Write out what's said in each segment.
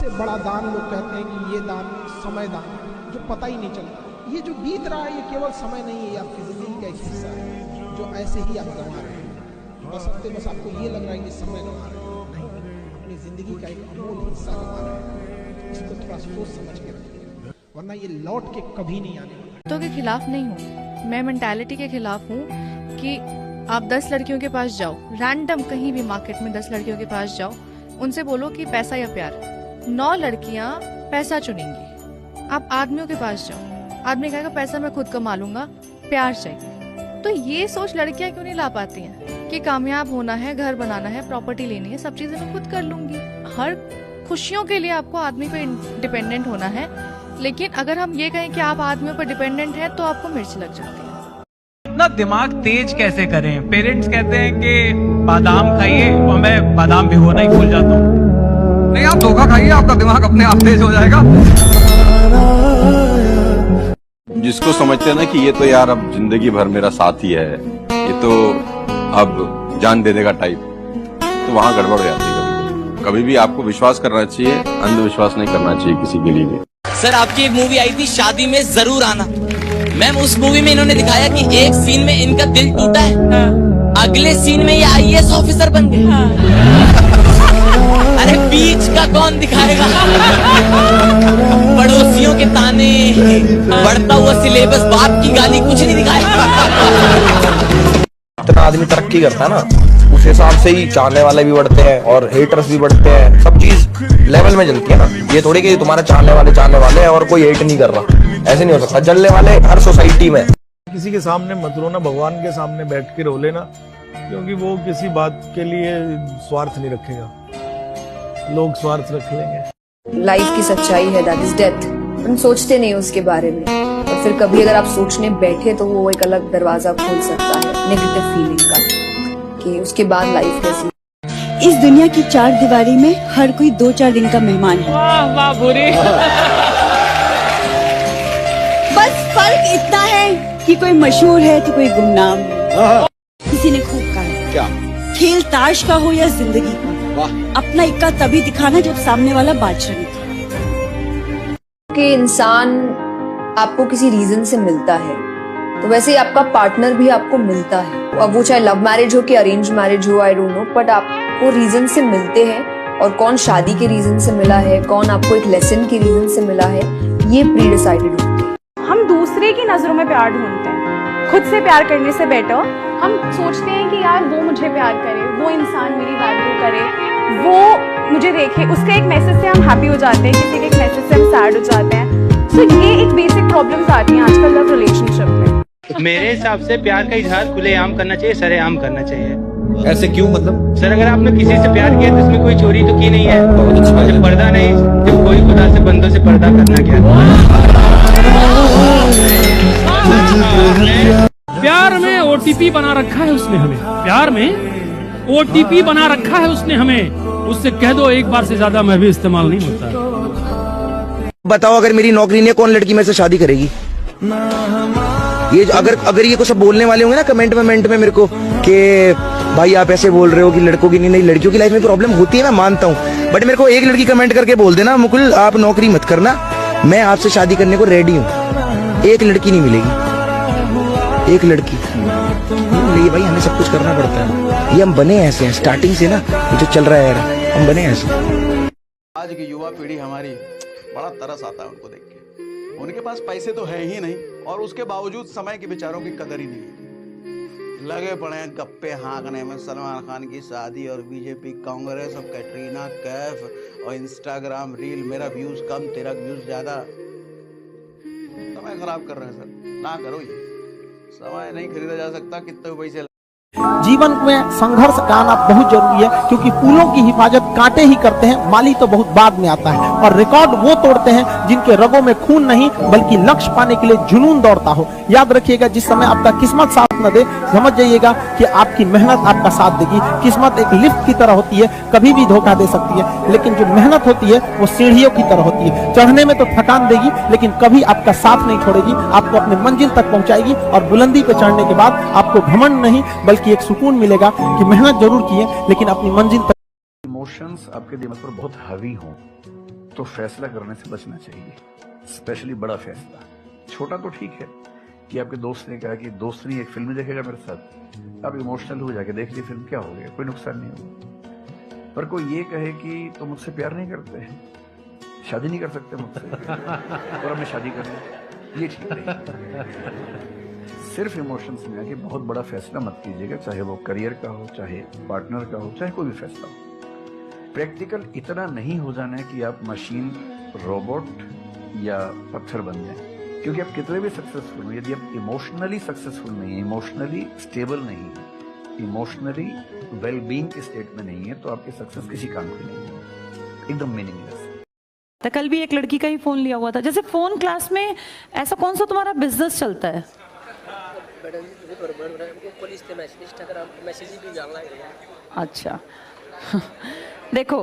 सबसे बड़ा दान लोग कहते हैं कि ये दान समय दान है, जो पता ही नहीं चलता। ये जो बीत रहा है ये केवल समय नहीं है, ये आपकी जिंदगी का एक हिस्सा है जो ऐसे ही आप गंवा रहे हैं। बस आपको ये लग रहा है कि समय गंवा रहे हैं, नहीं, अपनी जिंदगी का एक अमूल हिस्सा गंवा रहे हैं। इसको थोड़ा सोच समझ के रखिए, वरना ये लौट के कभी नहीं आने वाला। तो के खिलाफ नहीं हूँ, मैं मेंटालिटी के खिलाफ हूँ कि आप 10 लड़कियों के पास जाओ, रैंडम कहीं भी मार्केट में 10 लड़कियों के पास जाओ, उनसे बोलो कि पैसा या प्यार, 9 लड़कियां पैसा चुनेंगी। आप आदमियों के पास जाओ, आदमी कहेगा पैसा मैं खुद कमा लूंगा, प्यार चाहिए। तो ये सोच लड़कियां क्यों नहीं ला पाती हैं कि कामयाब होना है, घर बनाना है, प्रॉपर्टी लेनी है, सब चीजें मैं खुद कर लूंगी। हर खुशियों के लिए आपको आदमी पे डिपेंडेंट होना है, लेकिन अगर हम ये कहें कि आप आदमियों पर डिपेंडेंट हैं तो आपको मिर्च लग जाती है। अपना दिमाग तेज कैसे करें? पेरेंट्स कहते हैं कि बादाम खाइए, और मैं बादाम भिगोना ही भूल जाता हूँ। नहीं, आप धोखा खाइए, आपका दिमाग अपने आप तेज हो जाएगा। जिसको समझते हैं ना कि ये तो यार अब जिंदगी भर मेरा साथी है, ये तो अब जान दे देगा टाइप, तो वहाँ गड़बड़ हो जाती है। कभी भी आपको विश्वास करना चाहिए, अंधविश्वास नहीं करना चाहिए किसी के लिए भी। सर आपकी एक मूवी आई थी शादी में जरूर आना, मैम उस मूवी में इन्होंने दिखाया कि एक सीन में इनका दिल टूटा है, अगले सीन में ये IAS ऑफिसर बन गए। अरे बीच का कौन दिखाएगा? पड़ोसियों के ताने, बढ़ता हुआ सिलेबस, बाप की गाली, कुछ नहीं दिखाएगा। इतना आदमी तरक्की करता है ना, उस हिसाब से ही चाहने वाले भी बढ़ते हैं और हेटर्स भी बढ़ते हैं, सब चीज लेवल में चलती है ना। ये थोड़ी कि तुम्हारा चाहने वाले हैं और कोई हेट नहीं कर रहा, ऐसे नहीं हो सकता। जलने वाले हर सोसाइटी में। किसी के सामने मत रोना, भगवान के सामने बैठ के रो लेना, क्योंकि वो किसी बात के लिए स्वार्थ नहीं रखेगा, लोग स्वार्थ रख लेंगे। लाइफ की सच्चाई है, दैट इज डेथ। हम सोचते नहीं उसके बारे में, और फिर कभी अगर आप सोचने बैठे तो वो एक अलग दरवाजा खोल सकता है नेगेटिव फीलिंग का, कि उसके बाद लाइफ कैसी। इस दुनिया की 4 दीवारी में हर कोई 2-4 दिन का मेहमान है। वाह वाह बुरे। बस फर्क इतना है कि कोई मशहूर है तो कोई गुमनाम है। किसी ने खूब कहा, क्या खेल ताश का हो या जिंदगी का, अपना इक्का तभी दिखाना जब सामने वाला बादशाह निकले। कि इंसान आपको किसी रीजन से मिलता है, तो वैसे ही आपका पार्टनर भी आपको मिलता है। अब वो चाहे लव मैरिज हो कि अरेंज मैरिज हो, आई डोंट नो, बट आपको रीजन से मिलते हैं। और कौन शादी के रीजन से मिला है, कौन आपको एक लेसन के रीजन से मिला है, ये प्री डिसाइडेड होते हैं। हम दूसरे की नजरों में प्यार ढूंढते हैं, खुद से प्यार करने से बेटर हम सोचते हैं कि यार वो मुझे प्यार करे, वो इंसान मेरी वैल्यू करे, वो मुझे देखे, उसके एक मैसेज से हम हैप्पी हो जाते हैं, किसी के एक मैसेज से हम सैड हो जाते हैं। तो ये एक बेसिक प्रॉब्लम्स आती हैं आजकल लव रिलेशनशिप में। मेरे हिसाब से प्यार का इजहार खुलेआम करना चाहिए, सरेआम करना चाहिए। ऐसे क्यों? मतलब सर अगर आपने किसी से प्यार किया तो इसमें कोई चोरी तो की नहीं है, जब पर्दा नहीं, जब कोई खुदा से बंदों से पर्दा करना क्या। प्यार में OTP बना रखा है उसने हमें, प्यार में OTP बना रखा है उसने हमें, उससे कह दो एक बार से ज्यादा मैं भी इस्तेमाल नहीं होता। बताओ, अगर मेरी नौकरी नहीं है, कौन लड़की मेरे से शादी करेगी? ये अगर ये कुछ बोलने वाले होंगे ना कमेंट में मेरे को कि भाई आप ऐसे बोल रहे हो कि लड़कों की नहीं, लड़कियों की लाइफ में प्रॉब्लम होती है, मैं मानता हूँ, बट मेरे को एक लड़की कमेंट करके बोल देना, मुकुल आप नौकरी मत करना, मैं आपसे शादी करने को रेडी हूँ। एक लड़की नहीं मिलेगी, एक लड़की ये भाई हमें सब कुछ करना पड़ता है। ये हम बने ऐसे हैं स्टार्टिंग से ना, ये जो चल रहा है यार, हम बने ऐसे। आज की युवा पीढ़ी हमारी बड़ा तरस आता है उनको देख के। उनके पास पैसे तो है ही नहीं, और उसके बावजूद समय के बेचारों की कदर ही नहीं। लगे पड़े हैं गप्पे हाँकने में सलमान खान की शादी और बीजेपी कांग्रेस और कैटरीना कैफ और इंस्टाग्राम रील, मेरा व्यूज कम तेरा व्यूज ज्यादा। समय खराब कर रहे हैं सर, ना करो ये। समय नहीं खरीदा जा सकता, कितने पैसे। जीवन में संघर्ष का आना बहुत जरूरी है, क्योंकि फूलों की हिफाजत कांटे ही करते हैं, माली तो बहुत बाद में आता है। और रिकॉर्ड वो तोड़ते हैं जिनके रगों में खून नहीं बल्कि लक्ष्य पाने के लिए जुनून दौड़ता हो। याद रखिएगा, जिस समय आपका किस्मत साथ न दे, समझ जाइएगा कि आपकी मेहनत आपका साथ देगी। किस्मत एक लिफ्ट की तरह होती है, कभी भी धोखा दे सकती है, लेकिन जो मेहनत होती है वो सीढ़ियों की तरह होती है। चढ़ने में तो थकान देगी, लेकिन कभी आपका साथ नहीं छोड़ेगी, आपको अपने मंजिल तक पहुंचाएगी। और बुलंदी पे चढ़ने के बाद आपको घमंड नहीं बल्कि एक सुकून मिलेगा कि मेहनत जरूर की है, लेकिन अपनी मंजिल तक। इमोशंस आपके दिमाग पर बहुत हावी हों तो फैसला करने से बचना चाहिए, स्पेशली बड़ा फैसला। छोटा तो ठीक है कि आपके दोस्त ने कहा कि दोस्त नहीं एक फिल्म देखेगा मेरे साथ, आप इमोशनल हो जाके देख ली फिल्म, क्या हो गया, कोई नुकसान नहीं होगा। पर कोई ये कहे कि तुम मुझसे प्यार नहीं करते हैं, शादी नहीं कर सकते मुझसे और हमने शादी कर ली, ये ठीक नहीं। सिर्फ इमोशंस में आके बहुत बड़ा फैसला मत कीजिएगा, चाहे वो करियर का हो, चाहे पार्टनर का हो, चाहे कोई भी फैसला हो। प्रैक्टिकल इतना नहीं हो जाना है कि आप मशीन, रोबोट या पत्थर बन जाएं, क्योंकि आप कितने भी सक्सेसफुल हो, यदि आप इमोशनली सक्सेसफुल नहीं है, इमोशनली स्टेबल नहीं है, इमोशनली वेलबींग के स्टेट में नहीं है, तो आपकी सक्सेस किसी काम की नहीं है, एकदम मीनिंगलेस। तो कल भी एक लड़की का ही फोन लिया हुआ था। जैसे फोन क्लास में ऐसा कौन सा तुम्हारा बिजनेस चलता है? अच्छा देखो,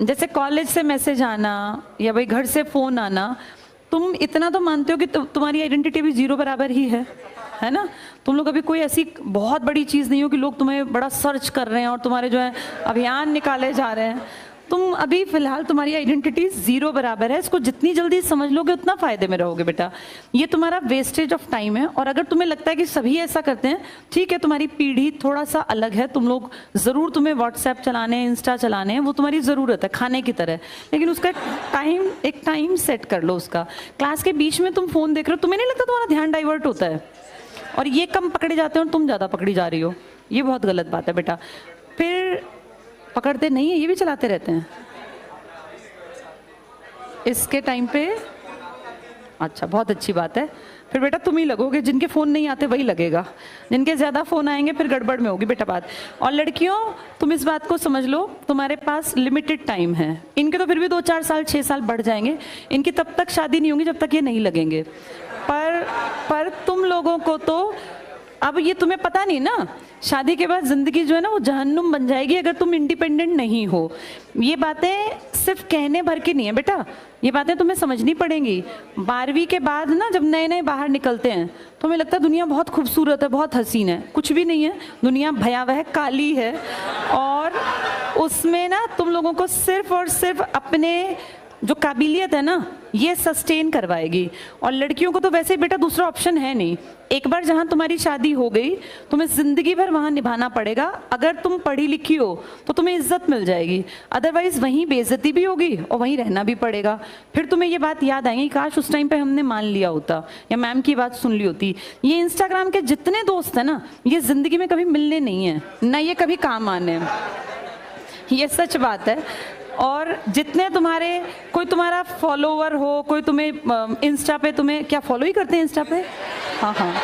जैसे कॉलेज से मैसेज आना या भाई घर से फोन आना, तुम इतना तो मानते हो कि तुम्हारी आइडेंटिटी भी जीरो बराबर ही है ना? तुम लोग अभी कोई ऐसी बहुत बड़ी चीज़ नहीं हो कि लोग तुम्हें बड़ा सर्च कर रहे हैं और तुम्हारे जो है अभियान निकाले जा रहे हैं। तुम अभी फिलहाल तुम्हारी आइडेंटिटी जीरो बराबर है। इसको जितनी जल्दी समझ लोगे उतना फायदे में रहोगे बेटा। ये तुम्हारा वेस्टेज ऑफ टाइम है। और अगर तुम्हें लगता है कि सभी ऐसा करते हैं, ठीक है, तुम्हारी पीढ़ी थोड़ा सा अलग है, तुम लोग ज़रूर, तुम्हें व्हाट्सएप चलाने, इंस्टा चलाने हैं, वो तुम्हारी ज़रूरत है खाने की तरह, लेकिन उसका एक टाइम सेट कर लो उसका। क्लास के बीच में तुम फ़ोन देख रहे हो, तुम्हें नहीं लगता तुम्हारा ध्यान डाइवर्ट होता है और ये कम पकड़े जाते हैं और तुम ज़्यादा पकड़ी जा रही हो? ये बहुत गलत बात है बेटा। फिर पकड़ते नहीं है, ये भी चलाते रहते हैं इसके टाइम पे। अच्छा, बहुत अच्छी बात है। फिर बेटा तुम ही लगोगे, जिनके फ़ोन नहीं आते वही लगेगा, जिनके ज़्यादा फ़ोन आएंगे फिर गड़बड़ में होगी बेटा बात। और लड़कियों, तुम इस बात को समझ लो, तुम्हारे पास लिमिटेड टाइम है। इनके तो फिर भी 2-4 साल 6 साल बढ़ जाएंगे, इनकी तब तक शादी नहीं होगी जब तक ये नहीं लगेंगे। पर तुम लोगों को तो अब ये तुम्हें पता नहीं ना, शादी के बाद ज़िंदगी जो है ना वो जहन्नुम बन जाएगी अगर तुम इंडिपेंडेंट नहीं हो। ये बातें सिर्फ कहने भर की नहीं है बेटा, ये बातें तुम्हें समझनी पड़ेंगी। 12वीं के बाद ना जब नए नए बाहर निकलते हैं तो हमें लगता है दुनिया बहुत खूबसूरत है, बहुत हसीन है। कुछ भी नहीं है, दुनिया भयावह काली है और उसमें ना तुम लोगों को सिर्फ और सिर्फ अपने जो काबिलियत है ना ये सस्टेन करवाएगी। और लड़कियों को तो वैसे बेटा दूसरा ऑप्शन है नहीं। एक बार जहाँ तुम्हारी शादी हो गई, तुम्हें ज़िंदगी भर वहाँ निभाना पड़ेगा। अगर तुम पढ़ी लिखी हो तो तुम्हें इज्जत मिल जाएगी, अदरवाइज वहीं बेइज्जती भी होगी और वहीं रहना भी पड़ेगा। फिर तुम्हें ये बात याद आएगी, काश उस टाइम पे हमने मान लिया होता या मैम की बात सुन ली होती। ये इंस्टाग्राम के जितने दोस्त हैं ना, ये ज़िंदगी में कभी मिलने नहीं है, ना ये कभी काम आने, ये सच बात है। और जितने तुम्हारे, कोई तुम्हारा फॉलोवर हो, कोई तुम्हें इंस्टा पे, तुम्हें क्या फॉलो ही करते हैं इंस्टा पे, हाँ,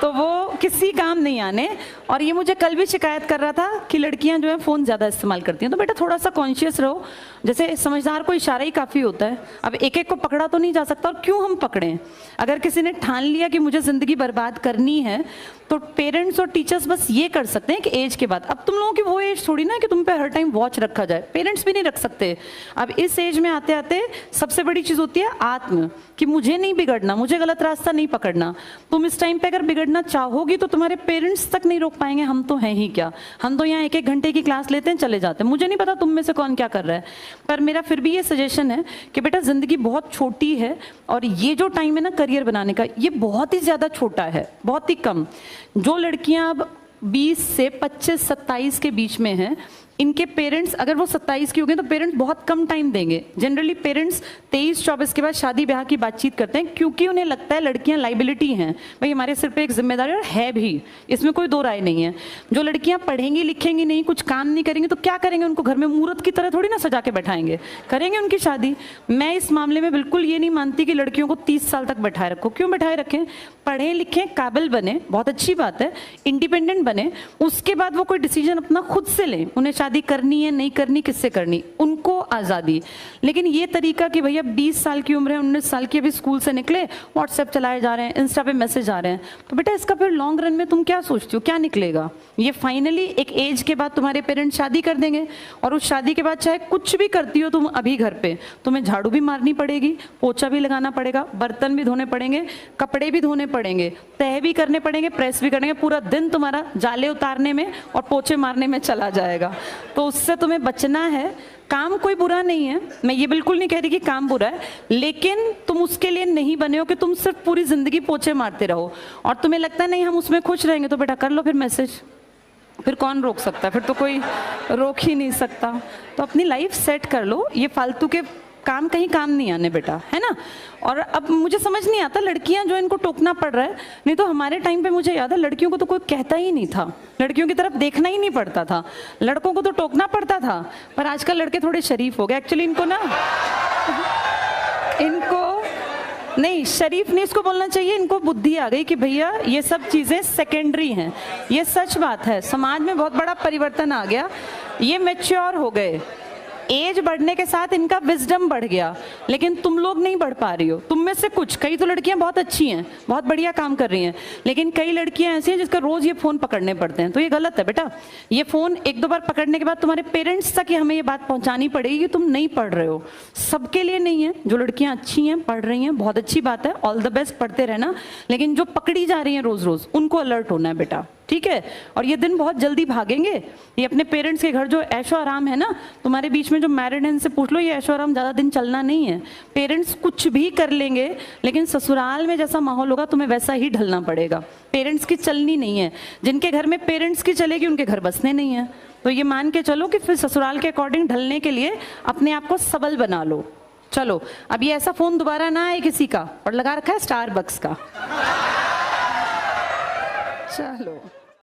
तो वो किसी काम नहीं आने। और ये मुझे कल भी शिकायत कर रहा था कि लड़कियां जो है फ़ोन ज़्यादा इस्तेमाल करती हैं। तो बेटा थोड़ा सा कॉन्शियस रहो, जैसे समझदार को इशारा ही काफ़ी होता है। अब एक एक को पकड़ा तो नहीं जा सकता, और क्यों हम पकड़ें? अगर किसी ने ठान लिया कि मुझे ज़िंदगी बर्बाद करनी है तो पेरेंट्स और टीचर्स बस ये कर सकते हैं कि एज के बाद। अब तुम लोगों की वो एज थोड़ी ना कि तुम पे हर टाइम वॉच रखा जाए, पेरेंट्स भी नहीं रख सकते। अब इस एज में आते आते सबसे बड़ी चीज़ होती है आत्म, कि मुझे नहीं बिगड़ना, मुझे गलत रास्ता नहीं पकड़ना। तुम इस टाइम पे अगर बिगड़ना चाहोगी तो तुम्हारे पेरेंट्स तक नहीं रोक पाएंगे। हम तो हैं ही क्या, हम तो यहाँ 1-1 घंटे की क्लास लेते हैं, चले जाते हैं। मुझे नहीं पता तुम में से कौन क्या कर रहा है, पर मेरा फिर भी ये सजेशन है कि बेटा ज़िंदगी बहुत छोटी है और ये जो टाइम है ना करियर बनाने का, ये बहुत ही ज़्यादा छोटा है, बहुत ही कम। जो लड़कियां अब 20 से 25-27 के बीच में हैं, इनके पेरेंट्स, अगर वो 27 की हो गई तो पेरेंट्स बहुत कम टाइम देंगे। जनरली पेरेंट्स 23-24 के बाद शादी ब्याह की बातचीत करते हैं, क्योंकि उन्हें लगता है लड़कियां लाइबिलिटी हैं, भाई हमारे सिर पे एक जिम्मेदारी और है भी, इसमें कोई दो राय नहीं है। जो लड़कियां पढ़ेंगी लिखेंगी नहीं, कुछ काम नहीं करेंगी तो क्या करेंगे? उनको घर में मूर्त की तरह थोड़ी ना सजा के बैठाएंगे, करेंगे उनकी शादी। मैं इस मामले में बिल्कुल ये नहीं मानती कि लड़कियों को 30 साल तक बैठाए रखो। क्यों बैठाए रखें? पढ़ें लिखें, काबिल बने, बहुत अच्छी बात है, इंडिपेंडेंट बने, उसके बाद वो कोई डिसीजन अपना खुद से लें। उन्हें शादी करनी है नहीं करनी, किससे करनी, उनको आज़ादी। लेकिन ये तरीका कि भैया 20 साल की उम्र है, 19 साल की, अभी स्कूल से निकले, व्हाट्सएप चलाए जा रहे हैं, इंस्टा पे मैसेज आ रहे हैं, तो बेटा इसका फिर लॉन्ग रन में तुम क्या सोचती हो, क्या निकलेगा? ये फाइनली एक एज के बाद तुम्हारे पेरेंट्स शादी कर देंगे, और उस शादी के बाद चाहे कुछ भी करती हो तुम अभी घर पे, तुम्हें झाड़ू भी मारनी पड़ेगी, पोछा भी लगाना पड़ेगा, बर्तन भी धोने पड़ेंगे, कपड़े भी धोने पड़ेंगे, तह भी करने पड़ेंगे, प्रेस भी करेंगे। पूरा दिन तुम्हारा जाले उतारने में और पोछे मारने में चला जाएगा। तो उससे तुम्हें बचना है। काम कोई बुरा नहीं है, मैं ये बिल्कुल नहीं कह रही कि काम बुरा है, लेकिन तुम उसके लिए नहीं बने हो कि तुम सिर्फ पूरी जिंदगी पोछे मारते रहो और तुम्हें लगता है नहीं हम उसमें खुश रहेंगे, तो बेटा कर लो फिर मैसेज, फिर कौन रोक सकता है, फिर तो कोई रोक ही नहीं सकता। तो अपनी लाइफ सेट कर लो, ये फालतू के काम कहीं काम नहीं आने बेटा, है ना। और अब मुझे समझ नहीं आता लड़कियां जो इनको टोकना पड़ रहा है, नहीं तो हमारे टाइम पे मुझे याद है लड़कियों को तो कोई कहता ही नहीं था, लड़कियों की तरफ देखना ही नहीं पड़ता था, लड़कों को तो टोकना पड़ता था। पर आजकल लड़के थोड़े शरीफ हो गए एक्चुअली, इनको ना इनको नहीं शरीफ नहीं इसको बोलना चाहिए, इनको बुद्धि आ गई कि भैया ये सब चीज़ें सेकेंडरी हैं। ये सच बात है, समाज में बहुत बड़ा परिवर्तन आ गया, ये मैच्योर हो गए, एज बढ़ने के साथ इनका विजडम बढ़ गया, लेकिन तुम लोग नहीं बढ़ पा रही हो। तुम में से कुछ, कई तो लड़कियां बहुत अच्छी हैं, बहुत बढ़िया काम कर रही हैं, लेकिन कई लड़कियां ऐसी हैं जिसका रोज ये फोन पकड़ने पड़ते हैं, तो ये गलत है बेटा। ये फोन एक दो बार पकड़ने के बाद तुम्हारे पेरेंट्स तक हमें ये बात पहुंचानी पड़ेगी कि तुम नहीं पढ़ रहे हो। सबके लिए नहीं है, जो लड़कियां अच्छी हैं पढ़ रही हैं बहुत अच्छी बात है, ऑल द बेस्ट, पढ़ते रहना, लेकिन जो पकड़ी जा रही हैं रोज रोज उनको अलर्ट होना है बेटा, ठीक है। और ये दिन बहुत जल्दी भागेंगे, ये अपने पेरेंट्स के घर जो ऐशो आराम है ना, तुम्हारे बीच में जो मैरिड हैं इनसे पूछ लो, ये ऐशो आराम ज़्यादा दिन चलना नहीं है। पेरेंट्स कुछ भी कर लेंगे, लेकिन ससुराल में जैसा माहौल होगा तुम्हें वैसा ही ढलना पड़ेगा। पेरेंट्स की चलनी नहीं है, जिनके घर में पेरेंट्स की चलेगी उनके घर बसने नहीं है। तो ये मान के चलो कि फिर ससुराल के अकॉर्डिंग ढलने के लिए अपने आप को सबल बना लो। चलो अब ये ऐसा फ़ोन दोबारा ना आए किसी का, और लगा रखा है स्टारबक्स का। चलो।